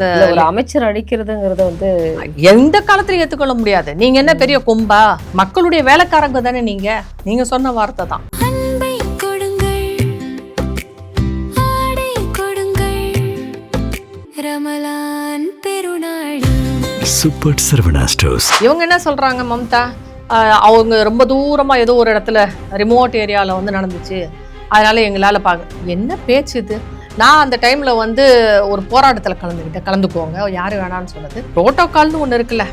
ஒரு அமைச்சர் அடிக்கிறதுங்கிறது வந்து எந்த காலத்திலும் ஏற்றுக்கொள்ள முடியாது. நீங்க என்ன பெரிய கொம்பா? மக்களுடைய வேலைக்காரங்க தானே நீங்க சொன்ன வார்த்தை தான். Super Saravana stores. இவங்க என்ன சொல்றாங்க மம்தா, அவங்க ரொம்ப தூரமா ஏதோ ஒரு இடத்துல ரிமோட் ஏரியால வந்து நடந்துச்சு, அதனால எங்களால என்ன பேச்சு இது? நான் அந்த டைம்ல வந்து ஒரு போராட்டத்தில் கலந்துக்குவோங்க, யாரு வேணான்னு சொன்னது. புரோட்டோகால்னு ஒன்று இருக்குல்ல,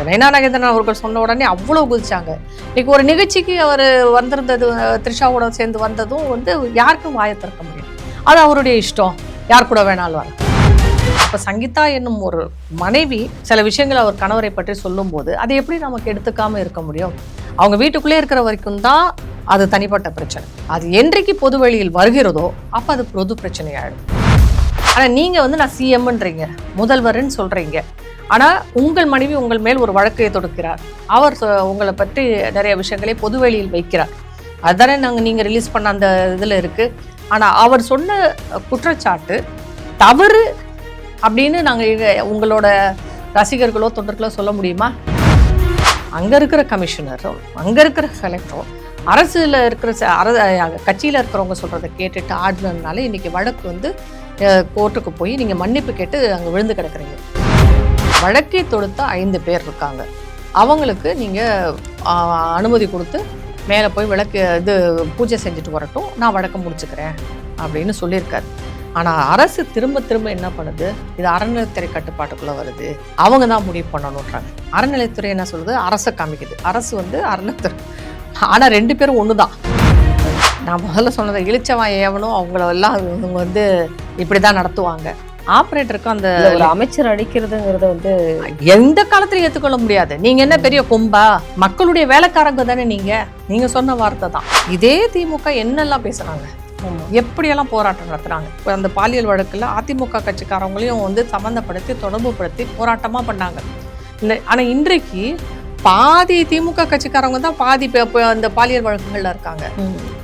நயனா நாகேந்திரன் அவர்கள் சொன்ன உடனே அவ்வளோ குதிச்சாங்க. இன்னைக்கு ஒரு நிகழ்ச்சிக்கு அவர் வந்திருந்தது, த்ரிஷாவோட சேர்ந்து வந்ததும் வந்து யாருக்கும் வாயை திறக்க முடியும். அது அவருடைய இஷ்டம், யார் கூட வேணாலும் வர. இப்போ சங்கீதா என்னும் ஒரு மனைவி சில விஷயங்கள் அவர் கணவரை பற்றி சொல்லும்போது அதை எப்படி நமக்கு எடுத்துக்காம இருக்க முடியும்? அவங்க வீட்டுக்குள்ளே இருக்கிற வரைக்கும் தான் அது தனிப்பட்ட பிரச்சனை. அது என்றைக்கு பொது வெளியில் வருகிறதோ அப்போ அது பொது பிரச்சனை ஆகிடும். ஆனால் நீங்கள் வந்து நான் சிஎம்ன்றீங்க, முதல்வர்ன்னு சொல்கிறீங்க. ஆனால் உங்கள் மனைவி உங்கள் மேல் ஒரு வழக்கை தொடுக்கிறார், அவர் உங்களை பற்றி நிறைய விஷயங்களை பொது வெளியில் வைக்கிறார். அதுதானே நீங்கள் ரிலீஸ் பண்ண அந்த இதில் இருக்குது. ஆனால் அவர் சொன்ன குற்றச்சாட்டு தவறு அப்படின்னு நாங்கள் உங்களோட ரசிகர்களோ தொண்டர்களோ சொல்ல முடியுமா? அங்கே இருக்கிற கமிஷனரோ அங்கே இருக்கிற கலெக்டரோ அரசில் இருக்கிற கட்சியில் இருக்கிறவங்க சொல்கிறத கேட்டுட்டு ஆடினதுனால இன்றைக்கி வழக்கு வந்து கோர்ட்டுக்கு போய் நீங்கள் மன்னிப்பு கேட்டு அங்கே விழுந்து கிடக்குறீங்க. வழக்கை தொடுத்த 5 பேர் இருக்காங்க, அவங்களுக்கு நீங்கள் அனுமதி கொடுத்து மேலே போய் பூஜை செஞ்சுட்டு வரட்டும், நான் வழக்கம் முடிச்சுக்கிறேன் அப்படின்னு சொல்லியிருக்காரு. ஆனால் அரசு திரும்ப என்ன பண்ணுது, இது அறநிலையத்துறை கட்டுப்பாட்டுக்குள்ளே வருது, அவங்க தான் முடிவு பண்ணணுன்றாங்க. அறநிலையத்துறை என்ன சொல்லுது, அரசை காமிக்குது. அரசு வந்து அறநிலையத்துறை. ஆனால் 2 பேரும் ஒன்று தான். நான் முதல்ல சொன்னதை இழிச்சவன் ஏவனும் அவங்கள எல்லாம் இவங்க வந்து இப்படி தான் நடத்துவாங்க. ஆப்ரேட்டருக்கும் அந்த ஒரு அமைச்சர் அடிக்கிறதுங்கிறது வந்து எந்த காலத்திலும் ஏற்றுக்கொள்ள முடியாது. நீங்க என்ன பெரிய கொம்பா? மக்களுடைய வேலைக்காரங்க தானே நீங்க சொன்ன வார்த்தை தான். இதே திமுக என்னெல்லாம் பேசுறாங்க, எப்படியெல்லாம் போராட்டம் நடத்துறாங்க. அந்த பாலியல் வழக்குல அதிமுக கட்சிக்காரவங்களையும் வந்து சம்மந்தப்படுத்தி தொடர்பு படுத்தி போராட்டமா பண்ணாங்க. ஆனா இன்றைக்கு பாதி திமுக கட்சிக்காரவங்க தான் பாதி அந்த பாலியல் வழக்குகள்ல இருக்காங்க.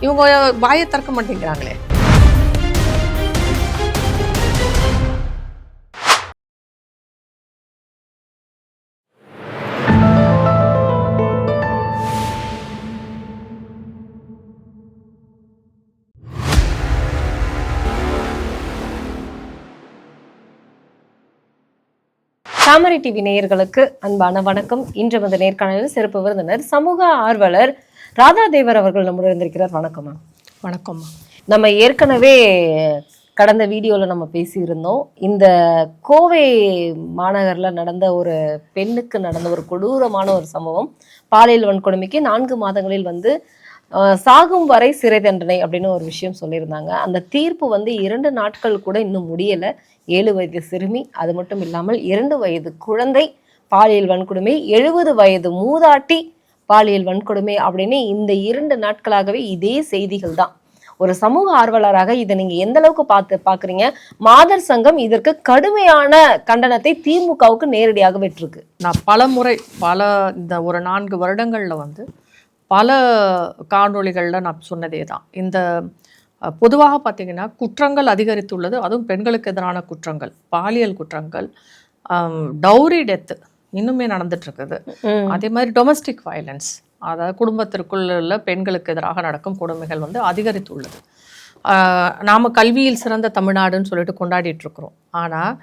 இவங்க வாயை திறக்க மாட்டேங்கிறாங்களே. தாமரை டிவி நேயர்களுக்கு அன்பான வணக்கம். இன்று வந்து நேர்காணலில் சிறப்பு விருந்தினர் சமூக ஆர்வலர் ராதாதேவர் அவர்கள் நம்முடன் இருந்திருக்கிறார். வணக்கம்மா. வணக்கம்மா. நம்ம ஏற்கனவே கடந்த வீடியோவில் நம்ம பேசியிருந்தோம், இந்த கோவை மாநகரில் நடந்த ஒரு பெண்ணுக்கு நடந்த ஒரு கொடூரமான ஒரு சம்பவம். பாலியல் வன்கொடுமைக்கு 4 மாதங்களில் வந்து சாகும் வரை சிறை தண்டனை அப்படின்னு ஒரு விஷயம் சொல்லியிருந்தாங்க. அந்த தீர்ப்பு வந்து 2 நாட்கள் கூட இன்னும் முடியலை. 7 வயது சிறுமி, அது மட்டும் இல்லாமல் 2 வயது குழந்தை பாலியல் வன்கொடுமை, 70 வயது மூதாட்டி பாலியல் வன்கொடுமை அப்படின்னு இந்த 2 நாட்களாகவே இதே செய்திகள் தான். ஒரு சமூக ஆர்வலராக இதை நீங்க எந்த அளவுக்கு பாக்குறீங்க? மாதர் சங்கம் இதற்கு கடுமையான கண்டனத்தை திமுகவுக்கு நேரடியாக விட்டிருக்கு. நான் இந்த ஒரு 4 வருடங்கள்ல வந்து பல காணொளிகளில் நான் சொன்னதே தான். இந்த பொதுவாக பார்த்தீங்கன்னா குற்றங்கள் அதிகரித்துள்ளது, அதுவும் பெண்களுக்கு எதிரான குற்றங்கள், பாலியல் குற்றங்கள், டவுரி டெத்து இன்னுமே நடந்துட்டுருக்குது. அதே மாதிரி டொமஸ்டிக் வயலன்ஸ், அதாவது குடும்பத்திற்குள்ள பெண்களுக்கு எதிராக நடக்கும் கொடுமைகள் வந்து அதிகரித்துள்ளது. நாம் கல்வியில் சிறந்த தமிழ்நாடுன்னு சொல்லிட்டு கொண்டாடிட்டு இருக்கிறோம். ஆனால்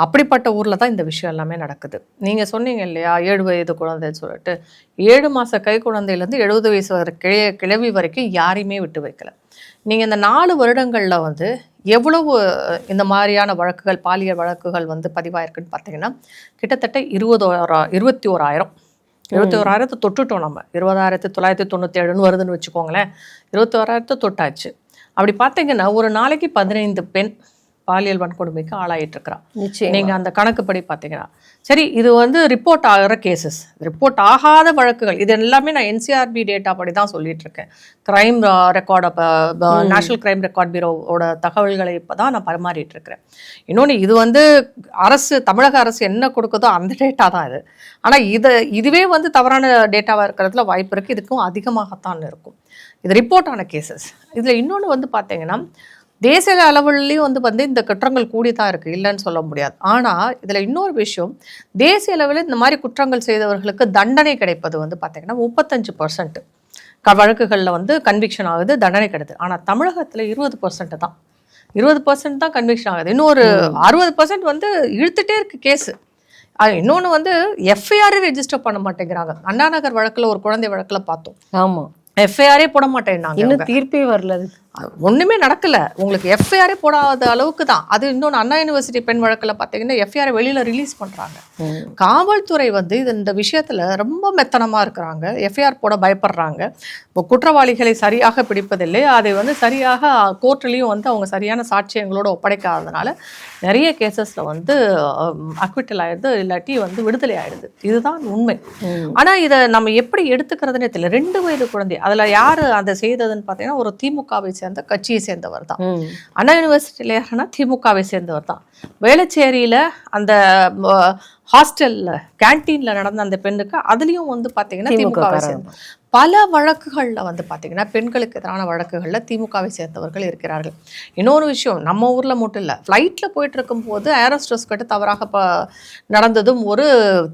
அப்படிப்பட்ட ஊரில் தான் இந்த விஷயம் எல்லாமே நடக்குது. நீங்கள் சொன்னீங்க இல்லையா, 7 வயது குழந்தைன்னு சொல்லிட்டு, 7 மாத கை குழந்தையிலேருந்து 70 வயசு கிழவி வரைக்கும் யாரையுமே விட்டு வைக்கல. நீங்கள் இந்த 4 வருடங்களில் வந்து எவ்வளவு இந்த மாதிரியான வழக்குகள், பாலியல் வழக்குகள் வந்து பதிவாயிருக்குன்னு பார்த்தீங்கன்னா கிட்டத்தட்ட 21,000 தொட்டுட்டோம். நம்ம 20,997 வருதுன்னு வச்சுக்கோங்களேன். 21,000 தொட்டாச்சு. அப்படி பார்த்தீங்கன்னா ஒரு நாளைக்கு 15 பெண் பாலியல் வன்கொடுமைக்கு ஆளாயிட்டு இருக்கிறான். நீங்க அந்த கணக்குப்படி பார்த்தீங்கன்னா சரி, இது வந்து ரிப்போர்ட் ஆகிற கேசஸ், ரிப்போர்ட் ஆகாத வழக்குகள், இது எல்லாமே நான் NCRB டேட்டா படி தான் சொல்லிட்டு இருக்கேன். Crime record, national crime record பியூரோவோட தகவல்களை இப்போ தான் நான் பரிமாறிட்டு இருக்கிறேன். இன்னொன்று, இது வந்து தமிழக அரசு என்ன கொடுக்குதோ அந்த டேட்டா தான் இது. ஆனால் இதுவே வந்து தவறான டேட்டாவாக இருக்கிறதுல வாய்ப்பு இருக்குது. இதுக்கும் அதிகமாகத்தான் இருக்கும். இது ரிப்போர்ட் ஆன கேசஸ். இதில் இன்னொன்று வந்து பார்த்தீங்கன்னா தேசிய அளவுலையும் வந்து இந்த குற்றங்கள் கூடி தான் இருக்குது, இல்லைன்னு சொல்ல முடியாது. ஆனால் இதில் இன்னொரு விஷயம், தேசிய அளவில் இந்த மாதிரி குற்றங்கள் செய்தவர்களுக்கு தண்டனை கிடைப்பது வந்து பார்த்திங்கன்னா 35% வழக்குகளில் வந்து கன்விக்ஷன் ஆகுது, தண்டனை கிடையாது. ஆனால் தமிழகத்தில் 20% தான் 20% தான் கன்விக்ஷன் ஆகுது. இன்னொரு 60% வந்து இழுத்துட்டே இருக்கு கேஸு. இன்னொன்று வந்து எஃப்ஐஆரே ரெஜிஸ்டர் பண்ண மாட்டேங்கிறாங்க. அண்ணா நகர் வழக்கில் ஒரு குழந்தை வழக்கில் பார்த்தோம். ஆமாம், எஃப்ஐஆரே போட மாட்டேன்னாங்க. இன்னும் தீர்ப்பே வரல, ஒண்ணுமே நடக்கல. உங்களுக்கு எஃப்ஐஆரே போடாத அளவுக்கு தான் அது. இன்னொன்று அண்ணா யூனிவர்சிட்டி பெண் வழக்கில் பார்த்தீங்கன்னா எஃப்ஐஆரை வெளியில ரிலீஸ் பண்றாங்க. காவல்துறை வந்து இந்த விஷயத்துல ரொம்ப மெத்தனமா இருக்கிறாங்க. எஃப்ஐஆர் போட பயப்படுறாங்க. குற்றவாளிகளை சரியாக பிடிப்பதில்லை. அதை வந்து சரியாக கோர்ட்லேயும் வந்து அவங்க சரியான சாட்சியங்களோட ஒப்படைக்காததுனால நிறைய கேசஸ்ல வந்து அக்விட்டல் ஆயிடுது, இல்லாட்டி வந்து விடுதலை ஆயிடுது. இதுதான் உண்மை. ஆனா இதை நம்ம எப்படி எடுத்துக்கிறதுனே தெரியல. 2 வயது குழந்தை, அதுல யாரு அதை செய்ததுன்னு பார்த்தீங்கன்னா ஒரு திமுகவை சேர்ந்த கட்சியை சேர்ந்தவர் தான். அண்ணா யூனிவர்சிட்டியில் யாருன்னா திமுகவை சேர்ந்தவர் தான். வேளச்சேரியில் அந்த ஹாஸ்டல்ல கேன்டீன்ல நடந்த அந்த பெண்ணுக்கு அதுலேயும் வந்து பார்த்தீங்கன்னா திமுகவை சேர்ந்த பல வழக்குகளில் வந்து பார்த்தீங்கன்னா பெண்களுக்கு எதிரான வழக்குகளில் திமுகவை சேர்ந்தவர்கள் இருக்கிறார்கள். இன்னொரு விஷயம், நம்ம ஊரில் மட்டும் இல்லை, ஃப்ளைட்டில் போயிட்டு இருக்கும்போது ஏரோஸ்ட்ரெஸ் கிட்ட தவறாக நடந்ததும் ஒரு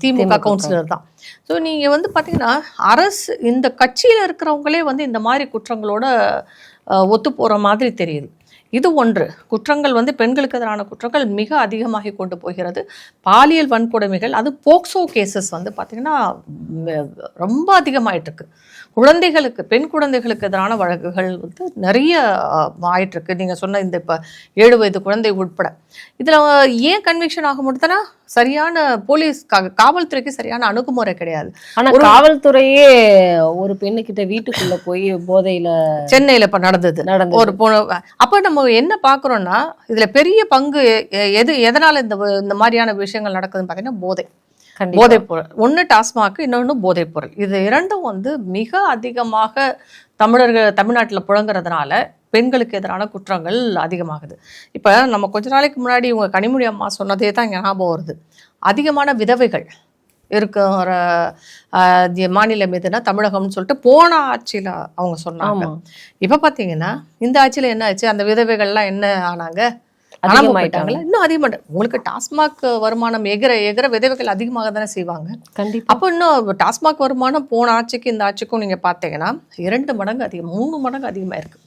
திமுக கவுன்சிலர் தான். ஸோ நீங்கள் வந்து பார்த்தீங்கன்னா அரசு இந்த கட்சியில் இருக்கிறவங்களே வந்து இந்த மாதிரி குற்றங்களோட ஒத்து போகிற மாதிரி தெரியுது. இது ஒன்று. குற்றங்கள் வந்து பெண்களுக்கு எதிரான குற்றங்கள் மிக அதிகமாகி கொண்டு போகிறது. பாலியல் வன்கொடுமைகள், அது போக்சோ கேசஸ் வந்து பார்த்திங்கன்னா ரொம்ப அதிகமாயிட்டு இருக்கு. குழந்தைகளுக்கு, பெண் குழந்தைகளுக்கு எதிரான வழக்குகள் வந்து நிறைய ஆயிட்டுருக்கு. நீங்கள் சொன்ன இந்த இப்போ 7 வயது குழந்தை உட்பட. இதில் ஏன் கன்விக்ஷன் ஆக முடியுதுன்னா சரியான போலீஸ் காவல்துறைக்கு சரியான அணுகுமுறை கிடையாது. ஆனால் காவல்துறையே ஒரு பெண்ணுக்கிட்ட வீட்டுக்குள்ள போய் போதையில சென்னையில் இப்போ நடந்தது ஒரு அப்போ நம்ம என்ன பார்க்குறோன்னா இதில் பெரிய பங்கு எதனால் இந்த மாதிரியான விஷயங்கள் நடக்குதுன்னு பார்த்தீங்கன்னா போதைப்பொருள். ஒன்று டாஸ்மாக், இன்னொன்று போதைப்பொருள். இது இரண்டும் வந்து மிக அதிகமாக தமிழ்நாட்டில் புழங்குறதுனால பெண்களுக்கு எதிரான குற்றங்கள் அதிகமாகுது. இப்போ நம்ம கொஞ்ச நாளைக்கு முன்னாடி இவங்க கனிமொழி அம்மா சொன்னதே தான் ஞாபகம் வருது. அதிகமான விதவைகள் இருக்கிற மாநிலம் எதுனா தமிழகம்னு சொல்லிட்டு போன ஆட்சியில் அவங்க சொன்னாங்க. இப்போ பார்த்தீங்கன்னா இந்த ஆட்சியில் என்ன ஆச்சு, அந்த விதவைகள்லாம் என்ன ஆனாங்க, அதிகமாயிட்டாங்களா? இன்னும் அதிகமாக. உங்களுக்கு டாஸ்மாக் வருமானம் எகிற விதவைகள் அதிகமாக தானே செய்வாங்க. கண்டிப்பாக. அப்போ இன்னும் டாஸ்மாக் வருமானம் போன ஆட்சிக்கு இந்த ஆட்சிக்கும் நீங்கள் பார்த்தீங்கன்னா 2 மடங்கு அதிகம், 3 மடங்கு அதிகமாக இருக்கு.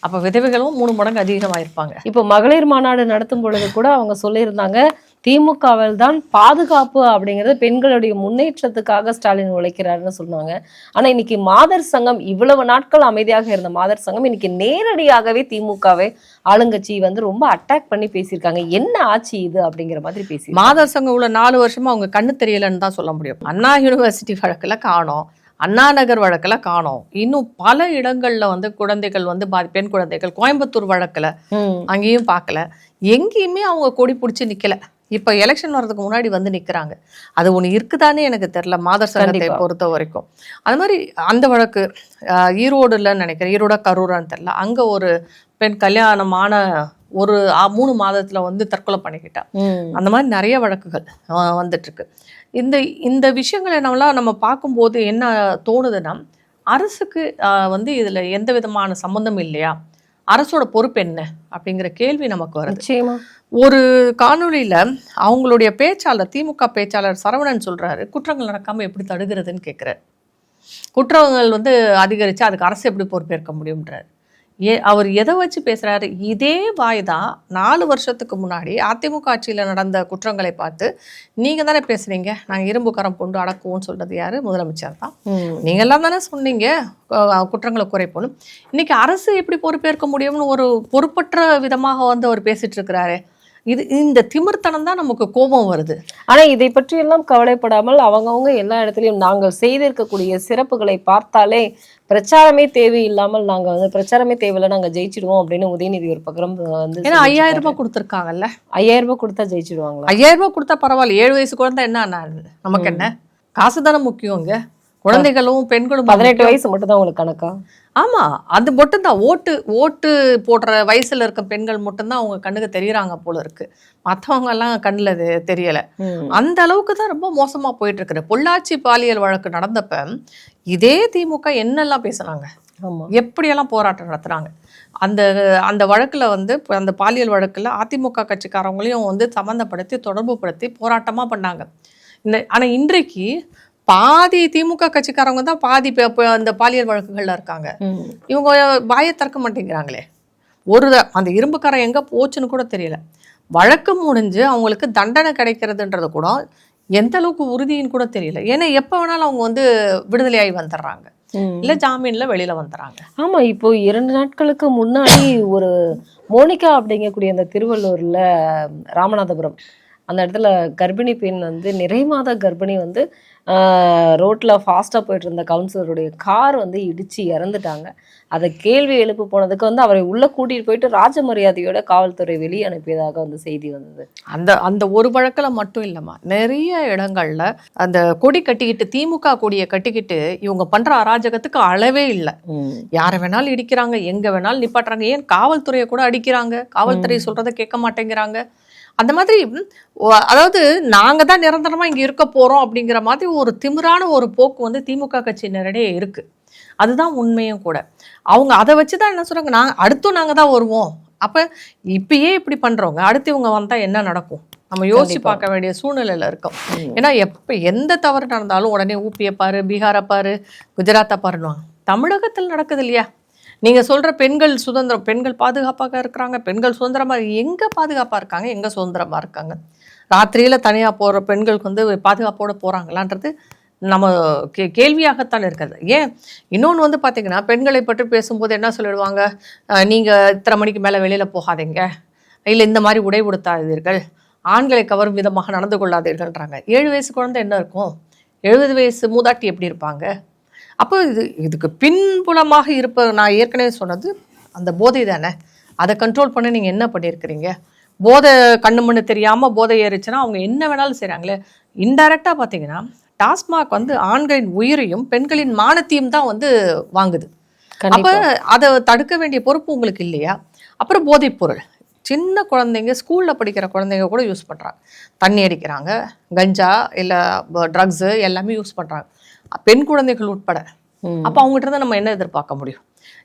அப்போ விதவைகளும் 3 மடங்கு அதிகமாக இருப்பாங்க. இப்போ மகளிர் மாநாடு நடத்தும் பொழுது கூட அவங்க சொல்லியிருந்தாங்க, திமுகவில் தான் பாதுகாப்பு அப்படிங்கிறது பெண்களுடைய முன்னேற்றத்துக்காக ஸ்டாலின் உழைக்கிறாருன்னு சொன்னாங்க. ஆனா இன்னைக்கு மாதர் சங்கம், இவ்வளவு நாட்கள் அமைதியாக இருந்த மாதர் சங்கம் இன்னைக்கு நேரடியாகவே திமுகவை ஆளுங்கட்சி வந்து ரொம்ப அட்டாக் பண்ணி பேசியிருக்காங்க. என்ன ஆட்சி இது அப்படிங்கிற மாதிரி பேசி மாதர் சங்கம் உள்ள 4 வருஷமா அவங்க கண்ணு தெரியலன்னு தான் சொல்ல முடியும். அண்ணா யூனிவர்சிட்டி வழக்குல காணோம், அண்ணா நகர் வழக்குல காணோம், இன்னும் பல இடங்கள்ல வந்து குழந்தைகள் வந்து பெண் குழந்தைகள், கோயம்புத்தூர் வழக்குல அங்கேயும் பார்க்கல. எங்கேயுமே அவங்க கொடி பிடிச்சி நிக்கல. இப்போ எலெக்ஷன் வர்றதுக்கு முன்னாடி வந்து நிற்கிறாங்க. அது ஒன்று இருக்குதானே எனக்கு தெரியல மாதர் சங்கத்தை பொறுத்த வரைக்கும். அது மாதிரி அந்த வழக்கு ஈரோடுலன்னு நினைக்கிறேன், ஈரோட கரூரான்னு தெரியல, அங்கே ஒரு பெண் கல்யாணமான ஒரு 3 மாதத்தில் வந்து தற்கொலை பண்ணிக்கிட்டா. அந்த மாதிரி நிறைய வழக்குகள் வந்துட்டுருக்கு. இந்த விஷயங்களை நம்ம பார்க்கும்போது என்ன தோணுதுன்னா, அரசுக்கு வந்து இதில் எந்த விதமான சம்மந்தம் இல்லையா, அரசோட பொறுப்பு என்ன அப்படிங்கிற கேள்வி நமக்கு வருது. நிச்சயமா. ஒரு காணொலியில் அவங்களுடைய பேச்சாளர், திமுக பேச்சாளர் சரவணன் சொல்றாரு, குற்றங்கள் நடக்காம எப்படி தடுக்கிறதுன்னு கேட்குறாரு. குற்றங்கள் வந்து அதிகரிச்சு அதுக்கு அரசு எப்படி பொறுப்பேற்க முடியும்ன்றார். அவர் எதை வச்சு பேசுறாரு? இதே வாய் தான் 4 வருஷத்துக்கு முன்னாடி அதிமுக ஆட்சியில் நடந்த குற்றங்களை பார்த்து நீங்க தானே பேசுறீங்க, நாங்கள் இரும்பு கரம் கொண்டு அடக்குவோம்னு சொல்றது யாரு? முதலமைச்சர் தான். நீங்க எல்லாம் தானே சொன்னீங்க குற்றங்களை குறைப்போம். இன்னைக்கு அரசு எப்படி பொறுப்பேற்க முடியும்னு ஒரு பொறுப்பற்ற விதமாக வந்து அவர் பேசிட்டு இருக்கிறாரு. இந்த திமிர்த்தனம் தான் நமக்கு கோபம் வருது. ஆனா இதை பற்றி எல்லாம் கவலைப்படாமல் அவங்கவுங்க எல்லா இடத்துலயும் நாங்கள் செய்திருக்கக்கூடிய சிறப்புகளை பார்த்தாலே பிரச்சாரமே தேவையில்லாமல் நாங்க வந்து பிரச்சாரமே தேவையில்லை, நாங்க ஜெயிச்சிடுவோம் அப்படின்னு உதயநிதி ஒரு பக்கம் வந்து 5000 ரூபாய் கொடுத்துருக்காங்கல்ல. 5000 ரூபாய் கொடுத்தா ஜெயிச்சிடுவாங்களா? 5000 ரூபாய் கொடுத்தா பரவாயில்ல. 7 வயசு குழந்தை என்ன நமக்கு என்ன, காசு தானே முக்கியங்க. குழந்தைகளும் பெண்களும் 18 வயசு மட்டும் தான் உங்களுக்கு கணக்கா? ஆமா, அது மட்டும்தான். ஓட்டு போடுற வயசுல இருக்க பெண்கள் மட்டும்தான் அவங்க கண்ணுக்கு தெரியறாங்க போல இருக்கு. மற்றவங்க எல்லாம் கண்ணுல தெரியல. அந்த அளவுக்கு தான் ரொம்ப மோசமா போயிட்டு இருக்கு. பொள்ளாச்சி பாலியல் வழக்கு நடந்தப்ப இதே திமுக என்னெல்லாம் பேசுனாங்க, எப்படியெல்லாம் போராட்டம் நடத்துறாங்க. அந்த அந்த வழக்கில் வந்து அந்த பாலியல் வழக்கில் அதிமுக கட்சிக்காரவங்களையும் வந்து சம்மந்தப்படுத்தி தொடர்பு படுத்தி போராட்டமாக பண்ணாங்க. ஆனால் இன்றைக்கு பாதி திமுக கட்சிக்காரவங்க தான் பாதி அந்த பாலியல் வழக்குகளில் இருக்காங்க. இவங்க வாயை திறக்க மாட்டேங்கிறாங்களே. அந்த இரும்புக்காரன் எங்கே போச்சுன்னு கூட தெரியல. வழக்கு முடிஞ்சு அவங்களுக்கு தண்டனை கிடைக்கிறதுன்றது கூட எந்த அளவுக்கு உறுதின்னு கூட தெரியல. ஏன்னா எப்போ வேணாலும் அவங்க வந்து விடுதலையாகி வந்துடுறாங்க, இல்லை ஜாமீனில் வெளியில் வந்துடுறாங்க. ஆமாம், இப்போ 2 நாட்களுக்கு முன்னாடி ஒரு மோனிகா அப்படிங்கக்கூடிய அந்த திருவள்ளூரில் ராமநாதபுரம் அந்த இடத்துல கர்ப்பிணி பெண் வந்து நிறை மாத கர்ப்பிணி வந்து ரோட்டில் ஃபாஸ்ட்டாக போயிட்டு இருந்த கவுன்சிலருடைய கார் வந்து இடித்து இறந்துட்டாங்க. அதை கேள்வி எழுப்பு போனதுக்கு வந்து அவரை உள்ளே கூட்டிகிட்டு போயிட்டு ராஜ மரியாதையோட காவல்துறை வெளியே அனுப்பியதாக வந்து செய்தி வந்தது. அந்த ஒரு வழக்கில் மட்டும் இல்லைம்மா, நிறைய இடங்கள்ல அந்த கொடி கட்டிக்கிட்டு திமுக கொடியை கட்டிக்கிட்டு இவங்க பண்ணுற அராஜகத்துக்கு அளவே இல்லை. யாரை வேணாலும் இடிக்கிறாங்க, எங்கே வேணாலும் நிப்பாட்டுறாங்க, ஏன் காவல்துறையை கூட அடிக்கிறாங்க, காவல்துறை சொல்கிறத கேட்க மாட்டேங்கிறாங்க. அந்த மாதிரி அதாவது நாங்கள் தான் நிரந்தரமாக இங்கே இருக்க போகிறோம் அப்படிங்கிற மாதிரி ஒரு திமிரான ஒரு போக்கு வந்து திமுக கட்சியினரிடையே இருக்குது. அதுதான் உண்மையும் கூட. அவங்க அதை வச்சு தான் என்ன சொல்கிறாங்க, அடுத்தும் நாங்கள் தான் வருவோம். அப்போ இப்பயே இப்படி பண்ணுறவங்க அடுத்து இவங்க வந்தால் என்ன நடக்கும் நம்ம யோசிச்சு பார்க்க வேண்டிய சூழ்நிலையில் இருக்கோம். ஏன்னா எப்போ எந்த தவறு நடந்தாலும் உடனே ஊபியை பாரு, பீகாரை பாரு, குஜராத்தை பாருன்னுவாங்க. தமிழகத்தில் நடக்குது இல்லையா? நீங்கள் சொல்கிற பெண்கள் சுதந்திரம், பெண்கள் பாதுகாப்பாக இருக்கிறாங்க, பெண்கள் சுதந்திரமாக எங்கே பாதுகாப்பாக இருக்காங்க, எங்கே சுதந்திரமாக இருக்காங்க? ராத்திரியில் தனியாக போகிற பெண்களுக்கு வந்து பாதுகாப்போடு போகிறாங்களான்றது நம்ம கேள்வியாகத்தான் இருக்கிறது. ஏன் இன்னொன்று வந்து பார்த்திங்கன்னா, பெண்களை பற்றி பேசும்போது என்ன சொல்லிடுவாங்க, நீங்கள் இத்தனை மணிக்கு மேலே வெளியில் போகாதீங்க, இல்லை இந்த மாதிரி உடை உடுத்தாதீர்கள், ஆண்களை கவரும் விதமாக நடந்து கொள்ளாதீர்கள்ன்றாங்க. 7 வயசு குழந்தை என்ன இருக்கும், 70 வயசு மூதாட்டி எப்படி இருப்பாங்க? அப்போ இதுக்கு பின்புலமாக நான் ஏற்கனவே சொன்னது அந்த போதை தானே. அதை கண்ட்ரோல் பண்ண நீங்கள் என்ன பண்ணியிருக்கிறீங்க? போதை கண்ணு மண்ணு தெரியாமல் போதை ஏறிச்சுன்னா அவங்க என்ன வேணாலும் செய்கிறாங்களே. இன்டைரக்டாக பார்த்தீங்கன்னா டாஸ்மாக் வந்து ஆண்களின் உயிரையும் பெண்களின் மானத்தையும் தான் வந்து வாங்குது. அப்போ அதை தடுக்க வேண்டிய பொறுப்பு உங்களுக்கு இல்லையா? அப்புறம் போதைப் பொருள் சின்ன குழந்தைங்க, ஸ்கூலில் படிக்கிற குழந்தைங்க கூட யூஸ் பண்ணுறாங்க, தண்ணி அடிக்கிறாங்க, கஞ்சா இல்லை ட்ரக்ஸு எல்லாமே யூஸ் பண்ணுறாங்க, பெண் குழந்தைகள் உட்பட. அப்போ அவங்ககிட்ட தான் நம்ம என்ன எதிர்பார்க்க முடியும்?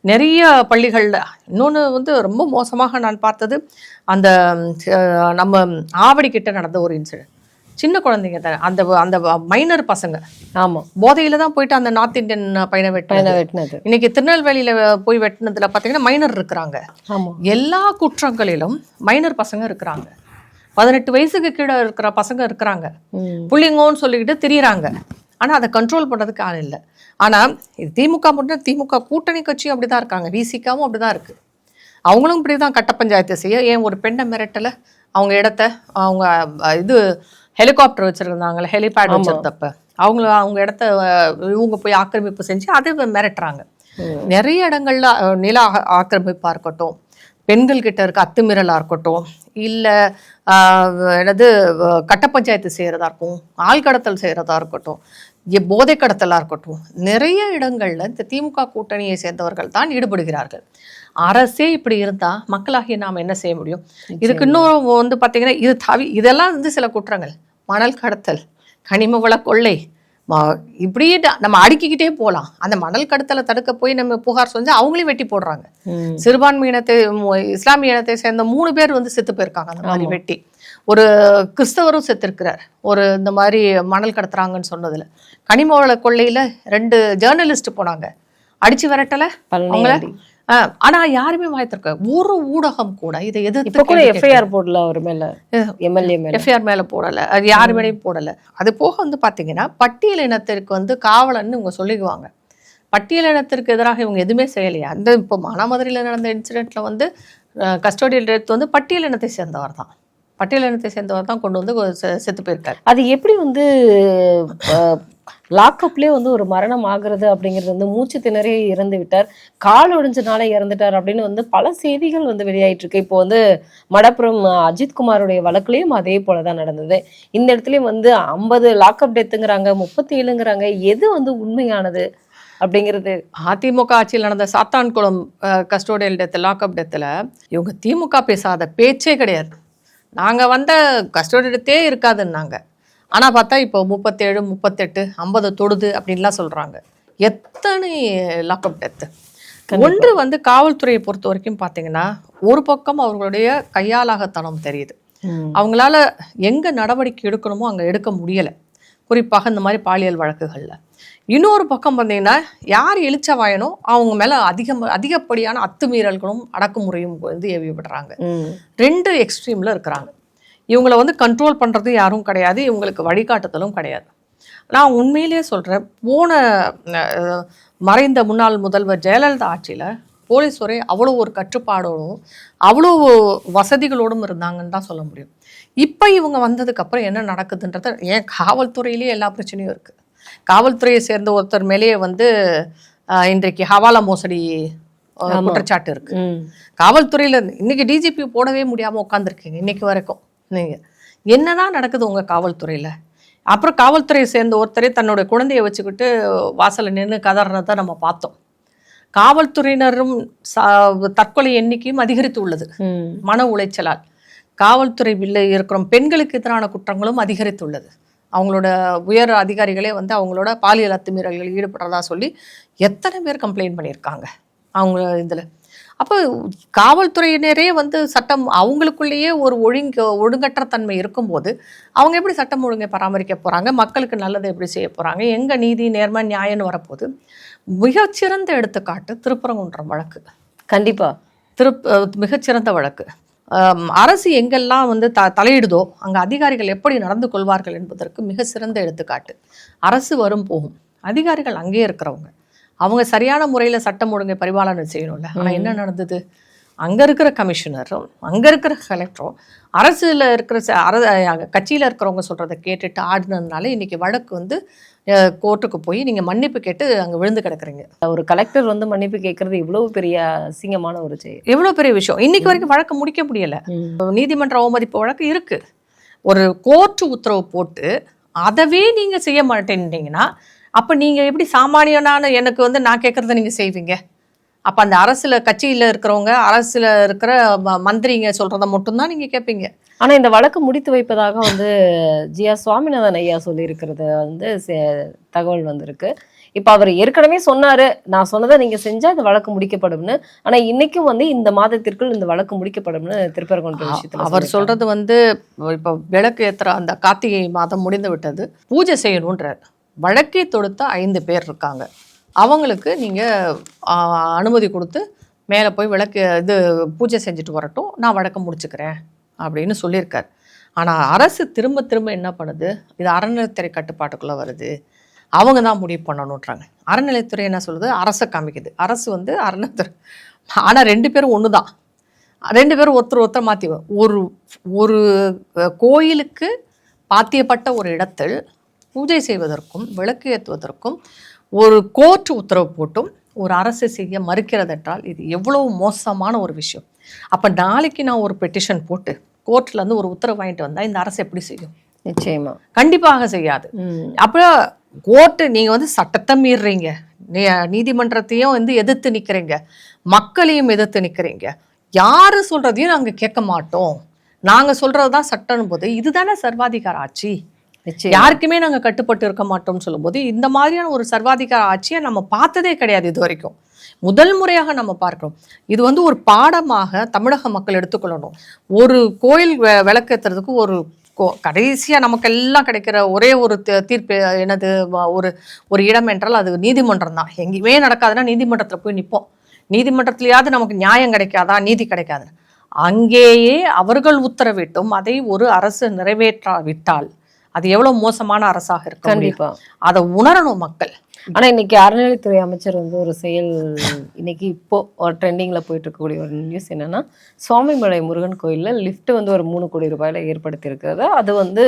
நிறைய பள்ளிகளில் இன்னொன்று வந்து ரொம்ப மோசமாக நான் பார்த்தது, அந்த நம்ம ஆவடி கிட்ட நடந்த ஒரு இன்சிடென்ட். சின்ன குழந்தைங்க தான், அந்த அந்த மைனர் பசங்க. ஆமாம், போதையில் தான் போயிட்டு அந்த நார்த் இந்தியன் பையனை வெட்டினது. இன்னைக்கு திருநெல்வேலியில் போய் வெட்டினதுல பார்த்தீங்கன்னா மைனர் இருக்கிறாங்க. எல்லா குற்றங்களிலும் மைனர் பசங்க இருக்கிறாங்க. 18 வயசுக்கு கீழே இருக்கிற பசங்க இருக்கிறாங்க. புள்ளிங்கோன்னு சொல்லிக்கிட்டு திரியிறாங்க. ஆனால் அதை கண்ட்ரோல் பண்ணுறதுக்கு ஆள் இல்லை. ஆனால் இது திமுக மட்டும், திமுக கூட்டணி கட்சியும் அப்படி தான் இருக்காங்க, விசிகாவும் அப்படி தான் இருக்குது. அவங்களும் இப்படி தான் கட்ட பஞ்சாயத்து செய்ய. ஏன் ஒரு பெண்ணை மிரட்டலை? அவங்க இடத்த அவங்க இது ஹெலிகாப்டர் வச்சுருந்தாங்களே, ஹெலிபேட் வச்சுருந்தப்ப அவங்க இடத்த இவங்க போய் ஆக்கிரமிப்பு செஞ்சு அதை மிரட்டுறாங்க. நிறைய இடங்கள்ல நில ஆக்கிரமிப்பாக இருக்கட்டும், பெண்கள் கிட்ட இருக்க அத்துமீறலாக இருக்கட்டும், இல்லை கட்ட பஞ்சாயத்து செய்கிறதா இருக்கும், ஆள் கடத்தல் செய்கிறதா இருக்கட்டும், போதை கடத்தலாக இருக்கட்டும், நிறைய இடங்களில் இந்த திமுக கூட்டணியை சேர்ந்தவர்கள் தான் ஈடுபடுகிறார்கள். அரசே இப்படி இருந்தால் மக்களாகிய நாம் என்ன செய்ய முடியும்? இதுக்கு இன்னும் வந்து பார்த்திங்கன்னா இதெல்லாம் வந்து சில குற்றங்கள், மணல் கடத்தல், கனிம வள கொள்ளை, இப்படியே நம்ம அடுக்கிக்கிட்டே போகலாம். அந்த மணல் கடத்தலை தடுக்க போய் நம்ம புகார் செஞ்சு அவங்களையும் வெட்டி போடுறாங்க. சிறுபான்மை இனத்தை, இஸ்லாமிய இனத்தை சேர்ந்த 3 பேர் வந்து செத்து போயிருக்காங்க அந்த மாதிரி வெட்டி. ஒரு கிறிஸ்தவரும் செத்துருக்கிறார் ஒரு இந்த மாதிரி மணல் கடத்துறாங்கன்னு சொன்னதுல. கனிம வள கொள்ளையில 2 ஜேர்னலிஸ்ட் போனாங்க, அடிச்சு விரட்டலை அவங்கள. ஆனா யாருமே வாய்த்திருக்க ஒரு ஊடகம் கூட இதை எதிர்த்து எஃப்ஐஆர் போடல, அவர் மேல எம்எல்ஏ எஃப்ஐஆர் மேல போடல, அது யாரு மேலேயும் போடல. அது போக வந்து பாத்தீங்கன்னா பட்டியல் இனத்திற்கு வந்து காவலன்னு இவங்க சொல்லிக்குவாங்க. பட்டியல் இனத்திற்கு எதிராக இவங்க எதுவுமே செய்யலையா? அந்த இப்போ மானாமதுரையில் நடந்த இன்சிடென்ட்ல வந்து கஸ்டோடியல் டெத் வந்து பட்டியல் இனத்தை சேர்ந்தவர் தான், பட்டியல் இனத்தை சேர்ந்தவர் தான் கொண்டு வந்து செத்து போயிருக்காரு. அது எப்படி வந்து லாக்அப்லேயே வந்து ஒரு மரணம் ஆகுறது அப்படிங்கிறது வந்து மூச்சு திணறி இறந்து விட்டார், கால் ஒடிஞ்சனால இறந்துட்டார் அப்படின்னு வந்து பல செய்திகள் வந்து வெளியாயிட்டு இருக்கு. இப்போ வந்து மடப்புறம் அஜித்குமாருடைய வழக்குலையும் அதே போலதான் நடந்தது. இந்த இடத்துலயும் வந்து 50 லாக்அப் டெத்துங்கிறாங்க, 37ங்கிறாங்க. எது வந்து உண்மையானது அப்படிங்கிறது? அதிமுக ஆட்சியில் நடந்த சாத்தான்குளம் கஸ்டோடியல் டெத், லாக்அப் டெத்தில் இவங்க திமுக பேசாத பேச்சே கிடையாது. நாங்கள் வந்த கஸ்டோடியல் டெத்தே இருக்காதுன்னாங்க. ஆனால் பார்த்தா இப்போ 37, 38, 50 தொடுது அப்படின்லாம் சொல்கிறாங்க. எத்தனை லாக்அப் டெத்து! ஒன்று வந்து காவல்துறையை பொறுத்த வரைக்கும் பார்த்தீங்கன்னா ஒரு பக்கம் அவர்களுடைய கையாலாகத்தனம் தெரியுது. அவங்களால எங்க நடவடிக்கை எடுக்கணுமோ அங்க எடுக்க முடியல, குறிப்பாக இந்த மாதிரி பாலியல் வழக்குகள்ல. இன்னொரு பக்கம் பார்த்தீங்கன்னா யார் இழிச்சவாயனோ அவங்க மேல அதிகப்படியான அத்துமீறல்களும் அடக்குமுறையும் வந்து ஏவி விடுறாங்க. ரெண்டு எக்ஸ்ட்ரீம்ல இருக்கிறாங்க. இவங்களை வந்து கண்ட்ரோல் பண்றது யாரும் கிடையாது, இவங்களுக்கு வழிகாட்டுதலும் கிடையாது. நான் உண்மையிலேயே சொல்றேன், போன மறைந்த முன்னாள் முதல்வர் ஜெயலலிதா ஆட்சியில போலீஸ் துறை அவ்வளோ ஒரு கட்டுப்பாடோடும் அவ்வளோ வசதிகளோடும் இருந்தாங்கன்னு தான் சொல்ல முடியும். இப்போ இவங்க வந்ததுக்கு அப்புறம் என்ன நடக்குதுன்றத, ஏன் காவல்துறையிலேயே எல்லா பிரச்சனையும் இருக்கு. காவல்துறையை சேர்ந்த ஒருத்தர் மேலேயே வந்து இன்றைக்கு ஹவாலா மோசடி குற்றச்சாட்டு இருக்கு. காவல்துறையில இன்னைக்கு டிஜிபி போடவே முடியாம உட்காந்துருக்கீங்க இன்னைக்கு வரைக்கும். நீங்க என்னதான் நடக்குது உங்க காவல்துறையில? அப்புறம் காவல்துறையை சேர்ந்த ஒருத்தரே தன்னுடைய குழந்தையை வச்சுக்கிட்டு வாசல்ல நின்று கதறதை நம்ம பார்த்தோம். காவல்துறையினரும் தற்கொலை எண்ணிக்கையும் அதிகரித்து உள்ளது மன உளைச்சலால். காவல்துறையில் இருக்கிற பெண்களுக்கு எதிரான குற்றங்களும் அதிகரித்துள்ளது. அவங்களோட உயர் அதிகாரிகளே வந்து அவங்களோட பாலியல் அத்துமீறல்களில் ஈடுபடுறதா சொல்லி எத்தனை பேர் கம்ப்ளைண்ட் பண்ணியிருக்காங்க அவங்க இதில். அப்போ காவல்துறையினரே வந்து சட்டம் அவங்களுக்குள்ளேயே ஒரு ஒழுங்கற்ற தன்மை இருக்கும்போது அவங்க எப்படி சட்டம் ஒழுங்கை பராமரிக்க போகிறாங்க? மக்களுக்கு நல்லதை எப்படி செய்ய போகிறாங்க? எங்கே நீதி நேர்மை நியாயம்னு வரப்போது? மிகச்சிறந்த எடுத்துக்காட்டு திருப்பரங்குன்றம் வழக்கு. கண்டிப்பாக மிகச்சிறந்த வழக்கு. அரசு எங்கெல்லாம் வந்து தலையிடுதோ அங்கே அதிகாரிகள் எப்படி நடந்து கொள்வார்கள் என்பதற்கு மிக சிறந்த எடுத்துக்காட்டு. அரசு வரும் போகும், அதிகாரிகள் அங்கேயே இருக்கிறவங்க அவங்க சரியான முறையில் சட்டம் ஒழுங்கை பரிபாலனை செய்யணும்ல. ஆனால் என்ன நடந்தது? அங்கே இருக்கிற கமிஷனரும் அங்கே இருக்கிற கலெக்டரும் அரசில் இருக்கிற கட்சியில் இருக்கிறவங்க சொல்கிறத கேட்டுட்டு ஆடினதுனால இன்னைக்கு வழக்கு வந்து கோர்ட்டுக்கு போய் நீங்கள் மன்னிப்பு கேட்டு அங்கே விழுந்து கிடக்குறீங்க. ஒரு கலெக்டர் வந்து மன்னிப்பு கேட்கறது இவ்வளவு பெரிய அசிங்கமான ஒரு செயல், எவ்வளோ பெரிய விஷயம். இன்னைக்கு வரைக்கும் வழக்கு முடிக்க முடியலை. நீதிமன்ற அவமதிப்பு வழக்கு இருக்கு. ஒரு கோர்ட்டு உத்தரவு போட்டு அதவே நீங்கள் செய்ய மாட்டேன்னீங்கன்னா அப்போ நீங்கள் எப்படி சாமானியனான எனக்கு வந்து நான் கேட்குறத நீங்கள் செய்வீங்க? அப்போ அந்த அரசில் கட்சியில் இருக்கிறவங்க அரசில் இருக்கிற மந்திரிங்க சொல்கிறத மட்டும்தான் நீங்கள் கேட்பீங்க. ஆனால் இந்த வழக்கு முடித்து வைப்பதாக வந்து ஜிஆ சுவாமிநாதன் ஐயா சொல்லியிருக்கிறது வந்து தகவல் வந்திருக்கு. இப்போ அவர் ஏற்கனவே சொன்னார், நான் சொன்னதை நீங்கள் செஞ்சால் இந்த வழக்கு முடிக்கப்படும்னு. ஆனால் இன்னைக்கும் வந்து இந்த மாதத்திற்குள் இந்த வழக்கு முடிக்கப்படும்னு திருப்பரங்குன்றம் விஷயத்தில் அவர் சொல்கிறது வந்து இப்போ விளக்கு ஏற்றுற அந்த கார்த்திகை மாதம் முடிந்து விட்டது, பூஜை செய்யணுன்றார். வழக்கை தொடுத்த 5 பேர் இருக்காங்க, அவங்களுக்கு நீங்கள் அனுமதி கொடுத்து மேலே போய் விளக்கு பூஜை செஞ்சுட்டு வரட்டும், நான் வழக்கம் முடிச்சுக்கிறேன் அப்படின்னு சொல்லியிருக்கார். ஆனால் அரசு திரும்ப திரும்ப என்ன பண்ணுது, இது அறநிலைத்துறை கட்டுப்பாட்டுக்குள்ளே வருது, அவங்க தான் முடிவு பண்ணணுன்றாங்க. அறநிலைத்துறை என்ன சொல்லுது, அரசை காமிக்குது. அரசு வந்து அறநிலைத்துறை. ஆனால் 2 பேரும் ஒன்று தான், 2 பேரும் ஒருத்தர் மாற்றி. ஒரு கோயிலுக்கு பாத்தியப்பட்ட ஒரு இடத்தில் பூஜை செய்வதற்கும் விளக்கு ஏற்றுவதற்கும் ஒரு கோர்ட் உத்தரவு போட்டும் ஒரு அரசு செய்ய மறுக்கிறது என்றால் இது எவ்வளவு மோசமான ஒரு விஷயம். அப்போ நாளைக்கு நான் ஒரு பெட்டிஷன் போட்டு கோர்ட்ல இருந்து ஒரு உத்தரவு வாங்கிட்டு வந்தால் இந்த அரசு எப்படி செய்யும்? நிச்சயமா கண்டிப்பாக செய்யாது. அப்புறம் கோர்ட்டு நீங்கள் வந்து சட்டத்தை மீறுறீங்க, நீதிமன்றத்தையும் வந்து எதிர்த்து நிற்கிறீங்க, மக்களையும் எதிர்த்து நிற்கிறீங்க. யாரு சொல்றதையும் நாங்கள் கேட்க மாட்டோம், நாங்கள் சொல்றது தான் சட்டம்னு போது இதுதானே சர்வாதிகார ஆட்சி. யாருக்குமே நாங்கள் கட்டுப்பட்டு இருக்க மாட்டோம்னு சொல்லும்போது இந்த மாதிரியான ஒரு சர்வாதிகார ஆட்சியை நம்ம பார்த்ததே கிடையாது இது வரைக்கும். முதல் முறையாக நம்ம பார்க்கிறோம். இது வந்து ஒரு பாடமாக தமிழக மக்கள் எடுத்துக்கொள்ளணும். ஒரு கோயில் விளக்கேற்றுறதுக்கு ஒரு கடைசியாக நமக்கெல்லாம் கிடைக்கிற ஒரே ஒரு தீர்ப்பு என்னது, ஒரு இடம் என்றால் அது நீதிமன்றம் தான். எங்கேயுமே நடக்காதுன்னா நீதிமன்றத்தில் போய் நிற்போம். நீதிமன்றத்திலேயாவது நமக்கு நியாயம் கிடைக்காதா, நீதி கிடைக்காது. அங்கேயே அவர்கள் உத்தரவிட்டும் அதை ஒரு அரசு நிறைவேற்றாவிட்டால் அது எவ்வளவு மோசமான அரசாக இருக்கு. கண்டிப்பா அதை உணரணும் மக்கள். ஆனா இன்னைக்கு அறநிலைத்துறை அமைச்சர் வந்து ஒரு செயல், இன்னைக்கு இப்போ ட்ரெண்டிங்ல போயிட்டு இருக்கக்கூடிய ஒரு நியூஸ் என்னன்னா, சுவாமிமலை முருகன் கோயில்ல லிஃப்ட் வந்து ஒரு 3 கோடி ரூபாயில ஏற்படுத்தி இருக்கிறது. அது வந்து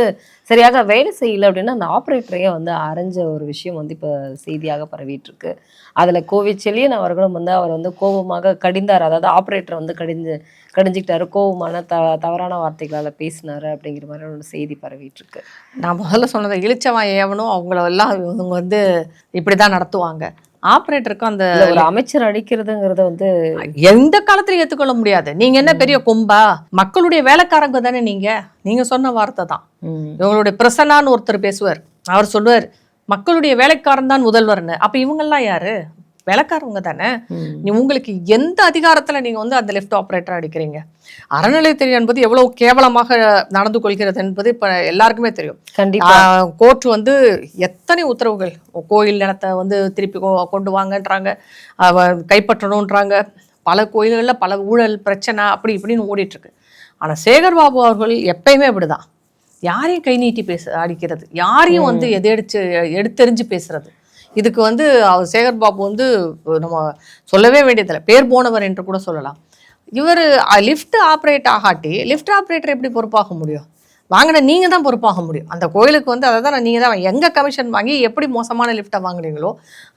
சரியாக வேலை செய்யல அப்படின்னு அந்த ஆப்ரேட்டரையே வந்து அரைஞ்ச ஒரு விஷயம் வந்து இப்போ செய்தியாக பரவிட்டு இருக்கு. அதுல கோவை செல்லியன் அவர்களும் வந்து அவர் வந்து கோபமாக கடிந்தார், அதாவது ஆப்ரேட்டர் வந்து கடிஞ்சிக்கிட்டாரு, கோபமான தவறான வார்த்தைகளால் பேசினாரு அப்படிங்கிற மாதிரி ஒரு செய்தி பரவிட்டு இருக்கு. நான் முதல்ல சொன்னதை இழிச்சவன் ஏவனும் அவங்களெல்லாம் இவங்க வந்து இப்படிதான் நடத்துவாங்க. ஆப்ரேட்டருக்கும் அந்த ஒரு அமைச்சர் அடிக்கிறதுங்கிறத வந்து எந்த காலத்திலும் ஏற்றுக்கொள்ள முடியாது. நீங்க என்ன பெரிய கொம்பா? மக்களுடைய வேலைக்காரங்க தானே நீங்க சொன்ன வார்த்தை தான். இவங்களுடைய பிரசன்னான்னு ஒருத்தர் பேசுவார், அவர் சொல்லுவார் மக்களுடைய வேலைக்காரன் தான் முதல்வர்னு. அப்ப இவங்கெல்லாம் யாரு? வேலைக்காரவங்க தானே. உங்களுக்கு எந்த அதிகாரத்துல நீங்க வந்து அந்த லிஃப்ட் ஆப்ரேட்டர் அடிக்கிறீங்க? அறநிலையத்துறை என்பது எவ்வளவு கேவலமாக நடந்து கொள்கிறது என்பது இப்ப எல்லாருக்குமே தெரியும். கண்டிப்பா கோர்ட் வந்து எத்தனை உத்தரவுகள், கோயில் நிலத்தை வந்து திருப்பி கொண்டு வாங்கன்றாங்க, கைப்பற்றணும்ன்றாங்க, பல கோயில்கள்ல பல ஊழல் பிரச்சனை அப்படி இப்படின்னு ஓடிட்டு இருக்கு. ஆனா சேகர் பாபு அவர்கள் எப்பயுமே அப்படிதான், யாரையும் கை நீட்டி அடிக்கிறது, யாரையும் வந்து எடுத்தெறிஞ்சு பேசுறது. இதுக்கு வந்து அவர் சேகர் பாபு வந்து நம்ம சொல்லவே வேண்டியதில்லை, பேர் போனவர் என்று கூட சொல்லலாம். இவர் லிஃப்ட் ஆப்ரேட் ஆகாட்டி லிஃப்ட் ஆப்ரேட்டர் எப்படி பொறுப்பாக முடியும்? வாங்கின நீங்க தான் பொறுப்பாக முடியும். அந்த கோயிலுக்கு வந்து அதை தான் நீங்க தான் எங்க கமிஷன் வாங்கி எப்படி மோசமான லிஃப்ட்டை வாங்குறீங்களோ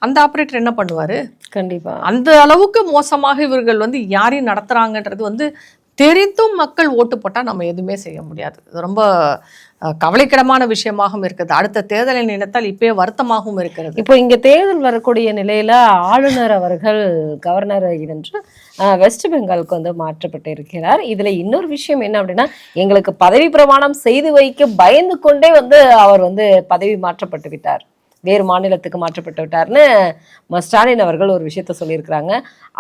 அந்த ஆப்ரேட்டர் என்ன பண்ணுவாரு? கண்டிப்பா அந்த அளவுக்கு மோசமாக இவர்கள் வந்து யாரையும் நடத்துறாங்கன்றது வந்து தெரிந்தும் மக்கள் ஓட்டு போட்டால் நம்ம எதுவுமே செய்ய முடியாது. இது ரொம்ப கவலைக்கிடமான விஷயமாகவும் இருக்குது. அடுத்த தேர்தலை நினைத்தால் இப்பயே வருத்தமாகவும் இருக்கிறது. இப்போ இங்க தேர்தல் வரக்கூடிய நிலையில ஆளுநர் அவர்கள் கவர்னர் என்று வெஸ்ட் பெங்காலுக்கு வந்து மாற்றப்பட்டு இருக்கிறார். இதுல இன்னொரு விஷயம் என்ன அப்படின்னா, எங்களுக்கு பதவி பிரமாணம் செய்து வைக்க பயந்து கொண்டே வந்து அவர் வந்து பதவி மாற்றப்பட்டு விட்டார், வேறு மாநிலத்துக்கு மாற்றப்பட்டு விட்டார்னு ஸ்டாலின் அவர்கள் ஒரு விஷயத்த சொல்லியிருக்கிறாங்க.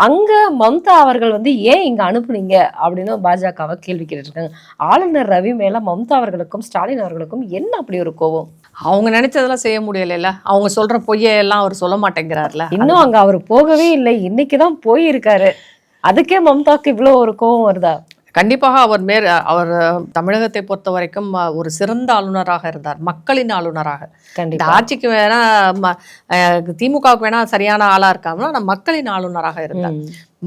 அங்க மம்தா அவர்கள் வந்து ஏன் இங்க அனுப்புனீங்க அப்படின்னு பாஜகவை கேள்வி கேட்டுருக்காங்க. ஆளுநர் ரவி மேல மம்தா அவர்களுக்கும் ஸ்டாலின் அவர்களுக்கும் என்ன அப்படி ஒரு கோபம்? அவங்க நினைச்சதெல்லாம் செய்ய முடியல, அவங்க சொல்ற பொய்யெல்லாம் அவர் சொல்ல மாட்டேங்கிறார்ல. இன்னும் அங்க அவர் போகவே இல்லை, இன்னைக்குதான் போயிருக்காரு. அதுக்கே மம்தாக்கு இவ்வளவு ஒரு கோபம் வருதா? கண்டிப்பாக அவர் தமிழகத்தை பொறுத்த வரைக்கும் ஒரு சிறந்த ஆளுநராக இருந்தார், மக்களின் ஆளுநராக. இந்த ஆட்சிக்கு வேணா திமுகவுக்கு வேணா சரியான ஆளா இருக்காங்கன்னா நான் மக்களின் ஆளுநராக இருந்தார்.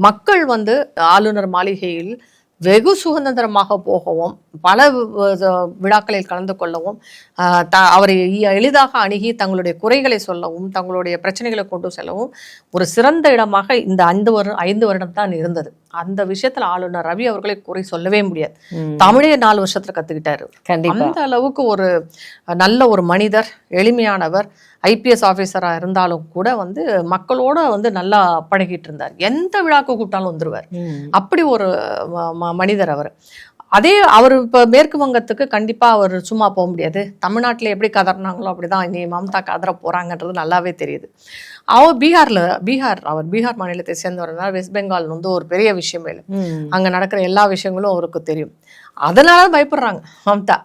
மக்கள் வந்து ஆளுநர் மாளிகையில் வெகு சுதந்திரமாக போகவும் பல விழாக்களில் கலந்து கொள்ளவும் அவரை எளிதாக அணுகி தங்களுடைய குறைகளை சொல்லவும் தங்களுடைய பிரச்சனைகளை கொண்டு செல்லவும் ஒரு சிறந்த இடமாக இந்த 5 வருடம் தான் இருந்தது. அந்த விஷயத்துல ஆளுநர் ரவி அவர்களை குறை சொல்லவே முடியாது. தமிழே 4 வருஷத்துல கத்துக்கிட்டாரு. அந்த அளவுக்கு ஒரு நல்ல ஒரு மனிதர், எளிமையானவர், ஐபிஎஸ் ஆஃபீஸரா இருந்தாலும் கூட வந்து மக்களோட வந்து நல்லா பழகிட்டு இருந்தார். எந்த விழாக்கு கூப்பிட்டாலும் வந்துருவார். அப்படி ஒரு மனிதர் அவர். அதே அவர் இப்போ மேற்கு வங்கத்துக்கு கண்டிப்பா அவர் சும்மா போக முடியாது. தமிழ்நாட்டில் எப்படி கதறினாங்களோ அப்படிதான் இனி மம்தா கதற போறாங்கன்றது நல்லாவே தெரியுது. அவர் பீகார் மாநிலத்தை சேர்ந்தவர்னால வெஸ்ட் பெங்கால் வந்து ஒரு பெரிய விஷயமே இல்லை. அங்க நடக்கிற எல்லா விஷயங்களும் அவருக்கு தெரியும். அதனால பயப்படுறாங்க மம்தா.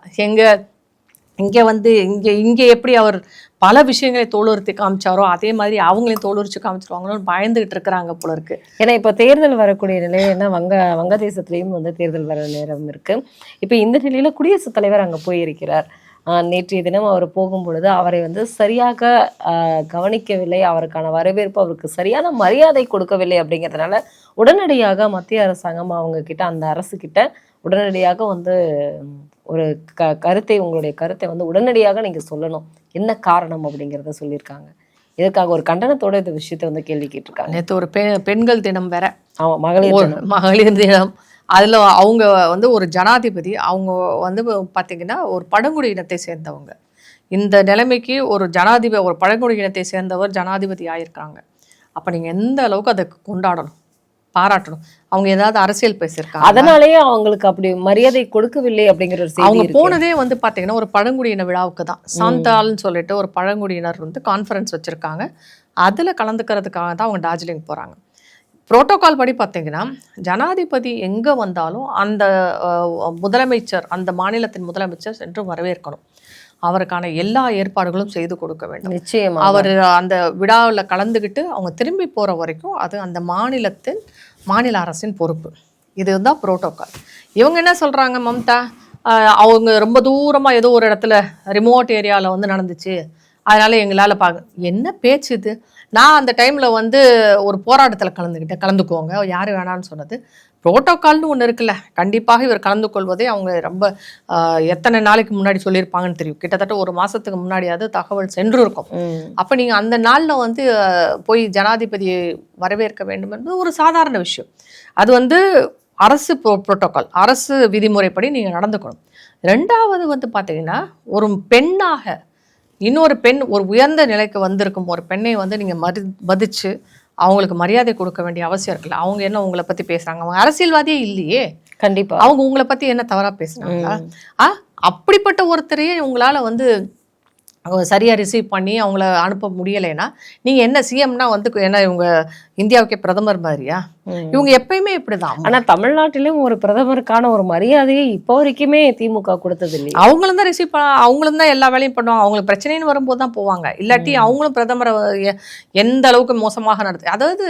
இங்கே எப்படி அவர் பல விஷயங்களை தோலுறுத்தி காமிச்சாரோ அதே மாதிரி அவங்களையும் தோலுரிச்சு காமிச்சிருவாங்களோன்னு பயந்துகிட்டு இருக்கிறாங்க போல இருக்கு. ஏன்னா இப்போ தேர்தல் வரக்கூடிய நிலையில வங்கதேசத்திலையும் வந்து தேர்தல் வர நேரம் இருக்கு. இப்போ இந்த நிலையில குடியரசுத் தலைவர் அங்கே போயிருக்கிறார். நேற்றைய தினம் அவர் போகும் பொழுது அவரை வந்து சரியாக கவனிக்கவில்லை, அவருக்கான வரவேற்பு அவருக்கு சரியான மரியாதை கொடுக்கவில்லை. அப்படிங்கிறதுனால உடனடியாக மத்திய அரசாங்கம் அவங்க கிட்ட, அந்த அரசு கிட்ட உடனடியாக வந்து ஒரு கருத்தை, உங்களுடைய கருத்தை வந்து உடனடியாக நீங்க சொல்லணும், என்ன காரணம் அப்படிங்கிறத சொல்லியிருக்காங்க. இதுக்காக ஒரு கண்டனத்தோட இந்த விஷயத்தை வந்து கேள்வி கேட்டிருக்காங்க. நேற்று ஒரு பெண்கள் தினம் வேற. ஆமா, மகளிர் தினம். அதுல அவங்க வந்து ஒரு ஜனாதிபதி, அவங்க வந்து பாத்தீங்கன்னா ஒரு பழங்குடி இனத்தை சேர்ந்தவங்க. இந்த நிலைமைக்கு ஒரு பழங்குடி இனத்தை சேர்ந்தவர் ஜனாதிபதி ஆயிருக்காங்க. அப்ப நீங்க எந்த அளவுக்கு அதை கொண்டாடணும், பாராட்டணும். அவங்க ஏதாவது அரசியல் பேசியிருக்காங்க, அதனாலேயே அவங்களுக்கு அப்படி மரியாதை கொடுக்கவில்லை அப்படிங்கிற ஒரு செய்தி. அவங்க போனதே வந்து பாத்தீங்கன்னா ஒரு பழங்குடியின விழாவுக்கு தான். சாந்தால்னு சொல்லிட்டு ஒரு பழங்குடியினர் வந்து கான்ஃபரன்ஸ் வச்சிருக்காங்க. அதுல கலந்துக்கிறதுக்காக தான் அவங்க டார்ஜிலிங் போறாங்க. புரோட்டோகால் படி பார்த்தீங்கன்னா ஜனாதிபதி எங்கே வந்தாலும் அந்த முதலமைச்சர், அந்த மாநிலத்தின் முதலமைச்சர் சென்று வரவேற்கணும். அவருக்கான எல்லா ஏற்பாடுகளும் செய்து கொடுக்க வேண்டும். நிச்சயமா அவர் அந்த விழாவில் கலந்துக்கிட்டு அவங்க திரும்பி போகிற வரைக்கும் அது அந்த மாநில அரசின் பொறுப்பு. இதுதான் புரோட்டோகால். இவங்க என்ன சொல்கிறாங்க, மம்தா அவங்க ரொம்ப தூரமாக ஏதோ ஒரு இடத்துல ரிமோட் ஏரியாவில் வந்து நடந்துச்சு, அதனால எங்களால் என்ன பேச்சு இது? நான் அந்த டைமில் வந்து ஒரு போராட்டத்தில் கலந்துக்குவோங்க, யார் வேணான்னு சொன்னது. புரோட்டோகால்னு ஒன்று இருக்குல்ல, கண்டிப்பாக இவர் கலந்து கொள்வதை அவங்க ரொம்ப எத்தனை நாளைக்கு முன்னாடி சொல்லியிருப்பாங்கன்னு தெரியும். கிட்டத்தட்ட ஒரு மாதத்துக்கு முன்னாடியாவது தகவல் சென்று இருக்கும். அப்போ நீங்கள் அந்த நாளில் வந்து போய் ஜனாதிபதியை வரவேற்க வேண்டும் என்பது ஒரு சாதாரண விஷயம். அது வந்து அரசு புரோட்டோகால், அரசு விதிமுறைப்படி நீங்கள் நடந்துக்கணும். ரெண்டாவது வந்து பார்த்தீங்கன்னா ஒரு பெண்ணாக இன்னொரு பெண் ஒரு உயர்ந்த நிலைக்கு வந்திருக்கும் ஒரு பெண்ணை வந்து நீங்கள் மதிச்சு அவங்களுக்கு மரியாதை கொடுக்க வேண்டிய அவசியம் இருக்குல்ல. அவங்க என்ன உங்களை பற்றி பேசுகிறாங்க? அவங்க அரசியல்வாதியே இல்லையே. கண்டிப்பாக அவங்க உங்களை பற்றி என்ன தவறாக பேசுனாங்களா? அப்படிப்பட்ட ஒருத்தரையே உங்களால் வந்து அவங்க சரியாக ரிசீவ் பண்ணி அவங்கள அனுப்ப முடியலைன்னா நீங்கள் என்ன சிஎம்னா வந்து என்ன இவங்க இந்தியாவுக்கே பிரதமர் மாதிரியா? இவங்க எப்பயுமே இப்படிதான். ஆனா தமிழ்நாட்டிலும் ஒரு பிரதமருக்கான ஒரு மரியாதையை இப்போ வரைக்குமே திமுக கொடுத்தது இல்லையா? அவங்களும் தான் ரிசீவ் அவங்களும் தான் எல்லா வேலையும் பண்ணுவாங்க. அவங்களுக்கு பிரச்சனைன்னு வரும்போது தான் போவாங்க. இல்லாட்டி அவங்களும் பிரதமரை எந்த அளவுக்கு மோசமாக நடத்து, அதாவது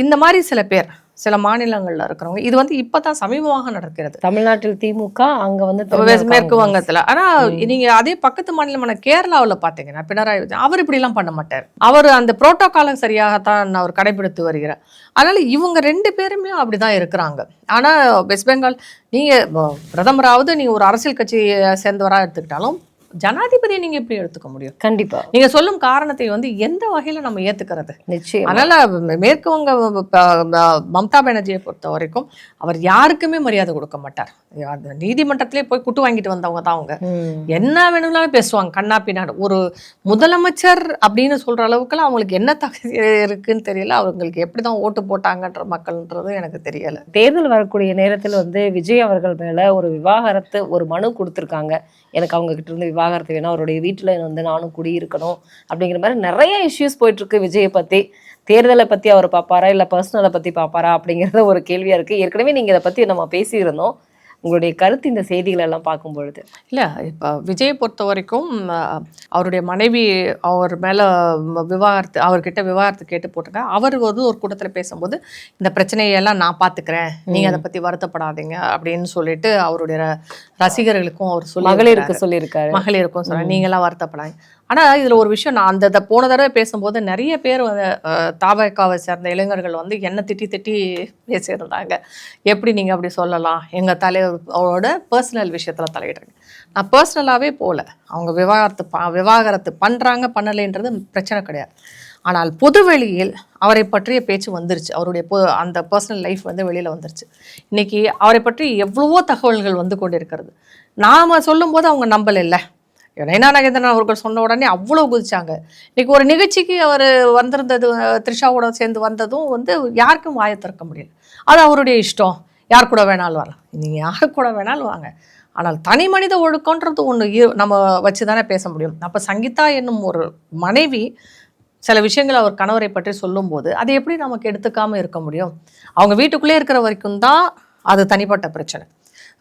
இந்த மாதிரி சில பேர் சில மாநிலங்கள்ல இருக்கிறவங்க, இது வந்து இப்பதான் சமீபமாக நடக்கிறது. தமிழ்நாட்டில் திமுக, அங்க வந்து மேற்கு வங்கத்துல. ஆனா நீங்க அதே பக்கத்து மாநிலமான கேரளாவுல பாத்தீங்கன்னா பினராயி விஜயன் அவர் இப்படி எல்லாம் பண்ண மாட்டார். அவர் அந்த புரோட்டோகாலை சரியாகத்தான் அவர் கடைபிடித்து வருகிறார். அதனால இவங்க 2 பேருமே அப்படிதான் இருக்கிறாங்க. ஆனா வெஸ்ட் பெங்கால் நீங்க பிரதமராவது நீங்க ஒரு அரசியல் கட்சியை சேர்ந்தவரா எடுத்துக்கிட்டாலும் ஜனாதிபதியை நீங்க எப்படி எடுத்துக்க முடியும்? கண்டிப்பா நீங்க சொல்லும் காரணத்தை வந்து எந்த வகையில நம்ம ஏத்துக்கிறது? நிச்சயம். அதனால மேற்கு வங்க மம்தா பானர்ஜியை பொறுத்த வரைக்கும் அவர் யாருக்குமே மரியாதை கொடுக்க மாட்டார். அந்த நீதிமன்றத்திலே போய் குட்டு வாங்கிட்டு வந்தவங்க தான் அவங்க. என்ன வேணும்னாலும் பேசுவாங்க கண்ணா பின்னாடி. ஒரு முதலமைச்சர் அப்படின்னு சொல்ற அளவுக்குலாம் அவங்களுக்கு என்ன தகுதி இருக்குன்னு தெரியல. அவங்களுக்கு எப்படிதான் ஓட்டு போட்டாங்கன்ற மக்கள்ன்றது எனக்கு தெரியல. தேர்தல் வரக்கூடிய நேரத்தில் வந்து விஜய் அவர்கள் மேல ஒரு விவாகரத்து ஒரு மனு கொடுத்துருக்காங்க. எனக்கு அவங்க கிட்ட இருந்து விவாகரத்து வேணும், அவருடைய வீட்டில் வந்து நானும் குடியிருக்கணும் அப்படிங்கிற மாதிரி நிறைய இஷ்யூஸ் போயிட்டு இருக்கு விஜயை பத்தி. தேர்தலை பத்தி அவர் பார்ப்பாரா இல்லை பர்சனலை பத்தி பார்ப்பாரா அப்படிங்கிறத ஒரு கேள்வியா இருக்கு. ஏற்கனவே நீங்க இதை பத்தி நம்ம பேசியிருந்தோம். உங்களுடைய கருத்து இந்த செய்திகள் எல்லாம் பார்க்கும் பொழுது? இல்லை, இப்போ விஜயை பொறுத்த வரைக்கும் அவருடைய மனைவி அவர் மேலே அவர்கிட்ட விவாகரத்து கேட்டு போட்டிருக்க. அவர் வந்து ஒரு கூட்டத்தில் பேசும்போது இந்த பிரச்சனையெல்லாம் நான் பார்த்துக்கிறேன், நீங்கள் அதை பற்றி வருத்தப்படாதீங்க அப்படின்னு சொல்லிட்டு அவருடைய ரசிகர்களுக்கும் அவர் மகளிருக்கு சொல்லியிருக்காரு. மகளிருக்கும் சொல்ல நீங்களாம் வருத்தப்படாங்க. ஆனால் இதில் ஒரு விஷயம், நான் அந்த போன தடவை பேசும்போது நிறைய பேர் வந்து தாவகாவை சேர்ந்த இளைஞர்கள் வந்து என்னை திட்டி பேசியிருந்தாங்க. எப்படி நீங்கள் அப்படி சொல்லலாம், எங்கள் தலைவரோட பர்சனல் விஷயத்தில் தலையிடுறீங்க. நான் பர்சனலாகவே போகல. அவங்க விவாகரத்து பண்ணுறாங்க பண்ணலைன்றது பிரச்சனை கிடையாது. ஆனால் பொதுவெளியில் அவரை பற்றிய பேச்சு வந்துருச்சு. அவருடைய அந்த பர்சனல் லைஃப் வந்து வெளியில் வந்துருச்சு. இன்றைக்கி அவரை பற்றி எவ்வளவோ தகவல்கள் வந்து கொண்டு இருக்கிறது. நாம் சொல்லும்போது அவங்க நம்பலை. நயனா நாகேந்திரன் அவர்கள் சொன்ன உடனே அவ்வளோ குதிச்சாங்க. இன்னைக்கு ஒரு நிகழ்ச்சிக்கு அவர் வந்திருந்தது, த்ரிஷாவோட சேர்ந்து வந்ததும் வந்து யாருக்கும் வாயை திறக்க முடியல. அது அவருடைய இஷ்டம், யார் கூட வேணாலும் வரலாம், நீங்கள் யாரு கூட வேணாலும் வாங்க. ஆனால் தனி மனித ஒழுக்கன்றது ஒன்று நம்ம வச்சு தானே பேச முடியும். அப்போ சங்கீதா என்னும் ஒரு மனைவி சில விஷயங்கள் அவர் கணவரை பற்றி சொல்லும்போது அதை எப்படி நமக்கு எடுத்துக்காமல் இருக்க முடியும்? அவங்க வீட்டுக்குள்ளே இருக்கிற வரைக்கும் தான் அது தனிப்பட்ட பிரச்சனை.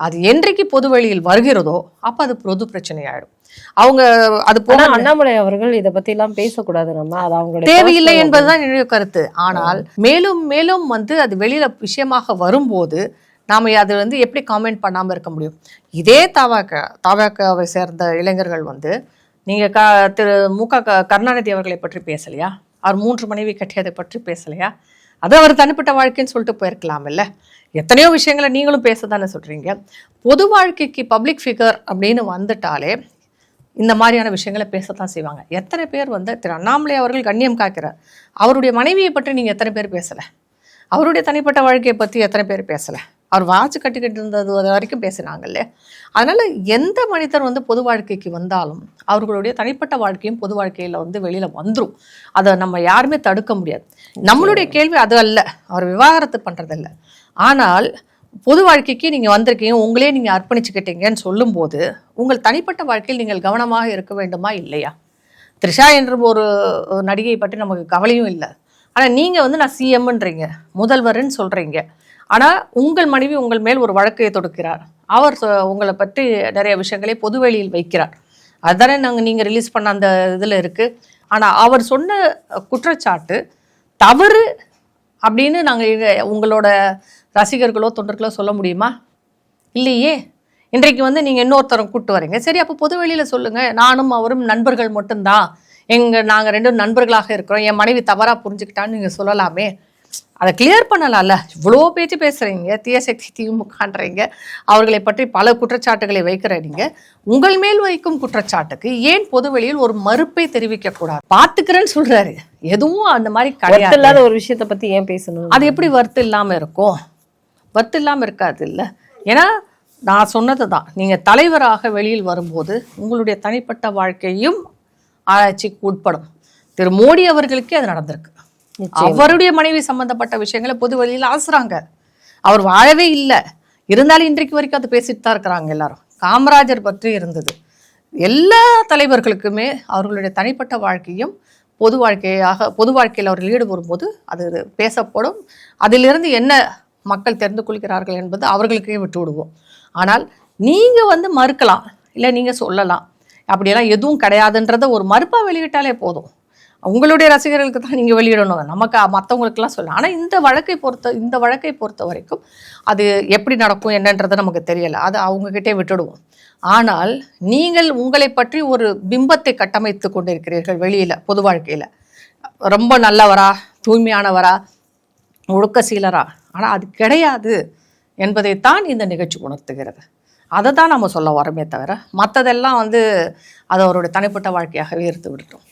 அது என்றைக்கு பொது வெளியில் வருகிறதோ அப்போ அது பொது பிரச்சனை ஆயிடும். அவங்க அது போல அண்ணாமலை அவர்கள் இதை பத்தி எல்லாம் பேசக்கூடாது, நம்ம அது அவங்க தேவையில்லை என்பதுதான் என்னுடைய கருத்து. ஆனால் மேலும் மேலும் வந்து அது வெளியில விஷயமாக வரும்போது நாம அது வந்து எப்படி காமெண்ட் பண்ணாம இருக்க முடியும்? இதே தாவகாவை சேர்ந்த இளைஞர்கள் வந்து நீங்க திரு கருணாநிதி அவர்களை பற்றி பேசலையா? அவர் 3 மனைவி கட்டியதை பற்றி பேசலையா? அது அவர் தனிப்பட்ட வாழ்க்கைன்னு சொல்லிட்டு போயிருக்கலாம் இல்ல? எத்தனையோ விஷயங்களை நீங்களும் பேசதானே சொல்றீங்க. பொது வாழ்க்கைக்கு பப்ளிக் ஃபிகர் அப்படின்னு வந்துட்டாலே இந்த மாதிரியான விஷயங்களை பேசத்தான் செய்வாங்க. எத்தனை பேர் வந்து திரு அண்ணாமலை அவர்கள் கண்ணியம் காக்கிறார், அவருடைய மனைவியை பற்றி நீங்கள் எத்தனை பேர் பேசலை? அவருடைய தனிப்பட்ட வாழ்க்கையை பற்றி எத்தனை பேர் பேசலை? அவர் வாட்சி கட்டிக்கிட்டு இருந்தது அது வரைக்கும் பேசினாங்கல்ல. அதனால் எந்த மனிதர் வந்து பொது வாழ்க்கைக்கு வந்தாலும் அவர்களுடைய தனிப்பட்ட வாழ்க்கையும் பொது வாழ்க்கையில் வந்து வெளியில் வந்துடும். அதை நம்ம யாருமே தடுக்க முடியாது. நம்மளுடைய கேள்வி அது அல்ல, அவர் விவாகரத்து பண்ணுறதில்ல. ஆனால் பொது வாழ்க்கைக்கு நீங்கள் வந்திருக்கீங்க, உங்களே நீங்கள் அர்ப்பணிச்சுக்கிட்டீங்கன்னு சொல்லும்போது உங்கள் தனிப்பட்ட வாழ்க்கையில் நீங்கள் கவனமாக இருக்க வேண்டுமா இல்லையா? த்ரிஷா என்ற ஒரு நடிகை பற்றி நமக்கு கவலையும் இல்லை. ஆனால் நீங்கள் வந்து நான் சிஎம்ன்றீங்க, முதல்வர்ன்னு சொல்கிறீங்க. ஆனால் உங்கள் மனைவி உங்கள் மேல் ஒரு வழக்கை தொடுக்கிறார். அவர் உங்களை பற்றி நிறைய விஷயங்களை பொதுவெளியில் வைக்கிறார். அதுதானே நீங்கள் ரிலீஸ் பண்ண அந்த இதில் இருக்குது. ஆனால் அவர் சொன்ன குற்றச்சாட்டு தவறு அப்படின்னு நாங்கள் உங்களோட ரசிகர்களோ தொண்டர்களோ சொல்ல முடியுமா? இல்லையே. இன்றைக்கு வந்து நீங்கள் இன்னொருத்தரம் கூப்பிட்டு வரீங்க, சரி அப்போ பொதுவெளியில் சொல்லுங்கள், நானும் அவரும் நண்பர்கள் மட்டும்தான், நாங்கள் 2 நண்பர்களாக இருக்கிறோம், என் மனைவி தவறாக புரிஞ்சுக்கிட்டான்னு நீங்கள் சொல்லலாமே. அதை கிளியர் பண்ணலாம்ல. இவ்வளோ பேச்சு பேசுகிறீங்க, தீய சக்தி திமுகன்றீங்க, அவர்களை பற்றி பல குற்றச்சாட்டுகளை வைக்கிறீங்க. உங்கள் மேல் வைக்கும் குற்றச்சாட்டுக்கு ஏன் பொதுவெளியில் ஒரு மறுப்பை தெரிவிக்கக்கூடாது? பார்த்துக்கிறேன்னு சொல்கிறாரு, எதுவும் அந்த மாதிரி கிடையாது. இல்லாத ஒரு விஷயத்தை பற்றி ஏன் பேசணும்? அது எப்படி வருத்தம் இல்லாமல் இருக்கும்? வருத்தம் இல்லாமல் இருக்காது இல்லை. ஏன்னா நான் சொன்னது தான், நீங்கள் தலைவராக வெளியில் வரும்போது உங்களுடைய தனிப்பட்ட வாழ்க்கையும் ஆராய்ச்சிக்கு உட்படும். திரு மோடி அவர்களுக்கே அது நடந்திருக்கு. அவருடைய மனைவி சம்பந்தப்பட்ட விஷயங்களை பொது வழியில் ஆசுறாங்க. அவர் வாழவே இல்லை, இருந்தாலும் இன்றைக்கு வரைக்கும் அது பேசிட்டு தான் இருக்கிறாங்க எல்லாரும். காமராஜர் பற்றி இருந்தது, எல்லா தலைவர்களுக்குமே அவர்களுடைய தனிப்பட்ட வாழ்க்கையும் பொது வாழ்க்கையில் அவர்கள் ஈடுபடும்போது அது பேசப்படும். அதிலிருந்து என்ன மக்கள் தெரிந்து கொள்கிறார்கள் என்பது அவர்களுக்கே விட்டு விடுவோம். ஆனால் நீங்கள் மறுக்கலாம், இல்லை நீங்கள் சொல்லலாம், அப்படியெல்லாம் எதுவும் கிடையாதுன்றத ஒரு மறுப்பாக வெளியிட்டாலே போதும். உங்களுடைய ரசிகர்களுக்கு தான் நீங்கள் வெளியிடணும், நமக்கு மற்றவங்களுக்கெல்லாம் சொல்லலாம். ஆனால் இந்த வழக்கை பொறுத்த வரைக்கும் அது எப்படி நடக்கும் என்னன்றதை நமக்கு தெரியலை, அது அவங்கக்கிட்டே விட்டுடுவோம். ஆனால் நீங்கள் உங்களை பற்றி ஒரு பிம்பத்தை கட்டமைத்து கொண்டிருக்கிறீர்கள் வெளியில், பொது வாழ்க்கையில் ரொம்ப நல்லவரா, தூய்மையானவரா, ஒழுக்க சீலரா. ஆனால் அது கிடையாது என்பதைத்தான் இந்த நிகழ்ச்சி உணர்த்துகிறது. அதை தான் நம்ம சொல்ல வரோமே தவிர மற்றதெல்லாம் அது அவருடைய தனிப்பட்ட வாழ்க்கையாகவே எடுத்து விட்டுட்டோம்.